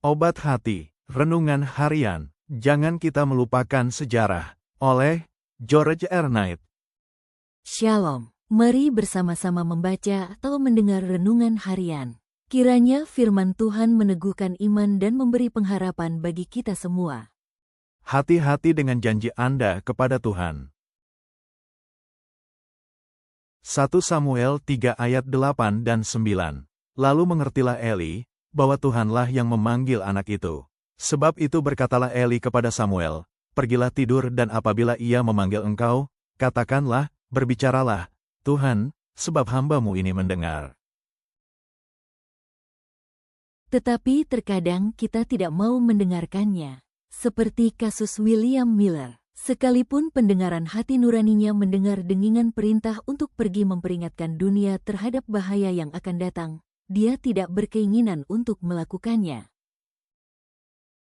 Obat Hati, Renungan Harian, Jangan Kita Melupakan Sejarah, oleh George R. Knight. Shalom, mari bersama-sama membaca atau mendengar renungan harian. Kiranya firman Tuhan meneguhkan iman dan memberi pengharapan bagi kita semua. Hati-hati dengan janji Anda kepada Tuhan. 1 Samuel 3 ayat 8 dan 9. Lalu mengertilah Eli, bahwa Tuhanlah yang memanggil anak itu. Sebab itu berkatalah Eli kepada Samuel, pergilah tidur dan apabila ia memanggil engkau, katakanlah, berbicaralah, Tuhan, sebab hamba-Mu ini mendengar. Tetapi terkadang kita tidak mau mendengarkannya. Seperti kasus William Miller. Sekalipun pendengaran hati nuraninya mendengar dengingan perintah untuk pergi memperingatkan dunia terhadap bahaya yang akan datang, dia tidak berkeinginan untuk melakukannya.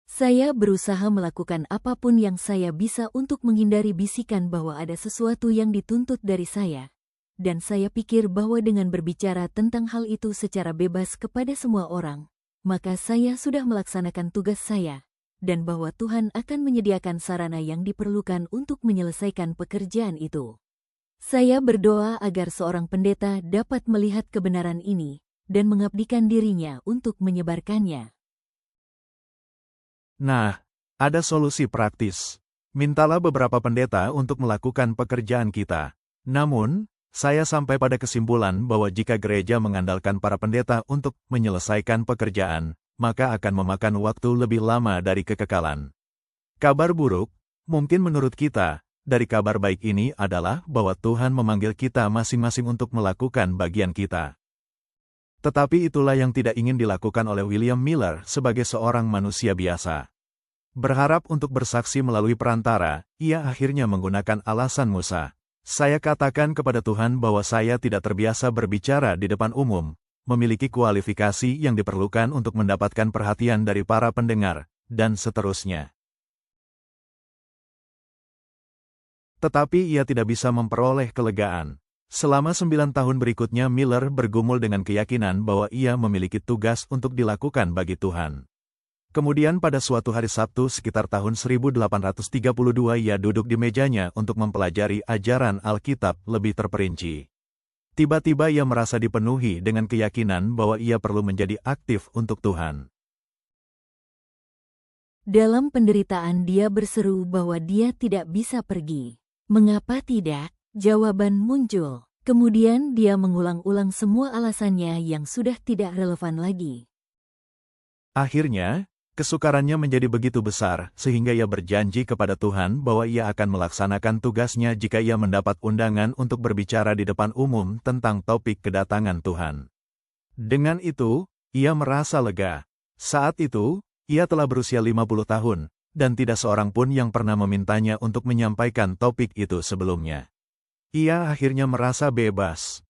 Saya berusaha melakukan apapun yang saya bisa untuk menghindari bisikan bahwa ada sesuatu yang dituntut dari saya. Dan saya pikir bahwa dengan berbicara tentang hal itu secara bebas kepada semua orang, maka saya sudah melaksanakan tugas saya, dan bahwa Tuhan akan menyediakan sarana yang diperlukan untuk menyelesaikan pekerjaan itu. Saya berdoa agar seorang pendeta dapat melihat kebenaran ini, dan mengabdikan dirinya untuk menyebarkannya. Nah, ada solusi praktis. Mintalah beberapa pendeta untuk melakukan pekerjaan kita. Namun, saya sampai pada kesimpulan bahwa jika gereja mengandalkan para pendeta untuk menyelesaikan pekerjaan, maka akan memakan waktu lebih lama dari kekekalan. Kabar buruk, mungkin menurut kita, dari kabar baik ini adalah bahwa Tuhan memanggil kita masing-masing untuk melakukan bagian kita. Tetapi itulah yang tidak ingin dilakukan oleh William Miller sebagai seorang manusia biasa. Berharap untuk bersaksi melalui perantara, ia akhirnya menggunakan alasan Musa. Saya katakan kepada Tuhan bahwa saya tidak terbiasa berbicara di depan umum, memiliki kualifikasi yang diperlukan untuk mendapatkan perhatian dari para pendengar, dan seterusnya. Tetapi ia tidak bisa memperoleh kelegaan. Selama 9 tahun berikutnya Miller bergumul dengan keyakinan bahwa ia memiliki tugas untuk dilakukan bagi Tuhan. Kemudian pada suatu hari Sabtu sekitar tahun 1832 ia duduk di mejanya untuk mempelajari ajaran Alkitab lebih terperinci. Tiba-tiba ia merasa dipenuhi dengan keyakinan bahwa ia perlu menjadi aktif untuk Tuhan. Dalam penderitaan dia berseru bahwa dia tidak bisa pergi. Mengapa tidak? Jawaban muncul. Kemudian dia mengulang-ulang semua alasannya yang sudah tidak relevan lagi. Akhirnya, kesukarannya menjadi begitu besar sehingga ia berjanji kepada Tuhan bahwa ia akan melaksanakan tugasnya jika ia mendapat undangan untuk berbicara di depan umum tentang topik kedatangan Tuhan. Dengan itu, ia merasa lega. Saat itu, ia telah berusia 50 tahun, dan tidak seorang pun yang pernah memintanya untuk menyampaikan topik itu sebelumnya. Ia akhirnya merasa bebas.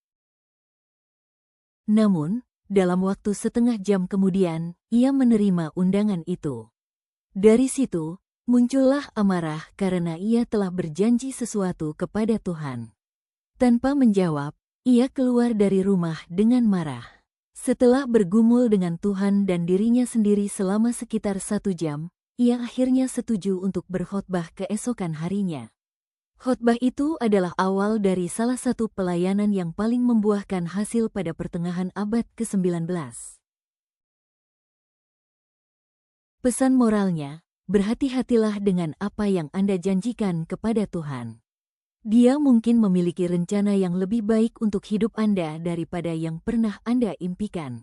Namun, dalam waktu setengah jam kemudian, ia menerima undangan itu. Dari situ, muncullah amarah karena ia telah berjanji sesuatu kepada Tuhan. Tanpa menjawab, ia keluar dari rumah dengan marah. Setelah bergumul dengan Tuhan dan dirinya sendiri selama sekitar 1 jam, ia akhirnya setuju untuk berkhotbah keesokan harinya. Khotbah itu adalah awal dari salah satu pelayanan yang paling membuahkan hasil pada pertengahan abad ke-19. Pesan moralnya, berhati-hatilah dengan apa yang Anda janjikan kepada Tuhan. Dia mungkin memiliki rencana yang lebih baik untuk hidup Anda daripada yang pernah Anda impikan.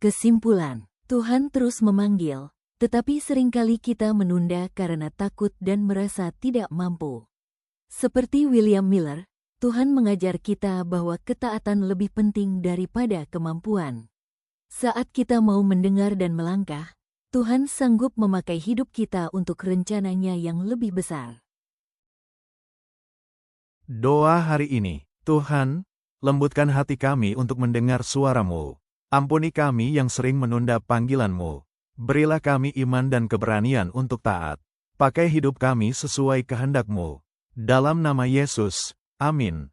Kesimpulan, Tuhan terus memanggil, tetapi seringkali kita menunda karena takut dan merasa tidak mampu. Seperti William Miller, Tuhan mengajar kita bahwa ketaatan lebih penting daripada kemampuan. Saat kita mau mendengar dan melangkah, Tuhan sanggup memakai hidup kita untuk rencananya yang lebih besar. Doa hari ini, Tuhan, lembutkan hati kami untuk mendengar suara-Mu. Ampuni kami yang sering menunda panggilan-Mu. Berilah kami iman dan keberanian untuk taat. Pakai hidup kami sesuai kehendak-Mu. Dalam nama Yesus, amin.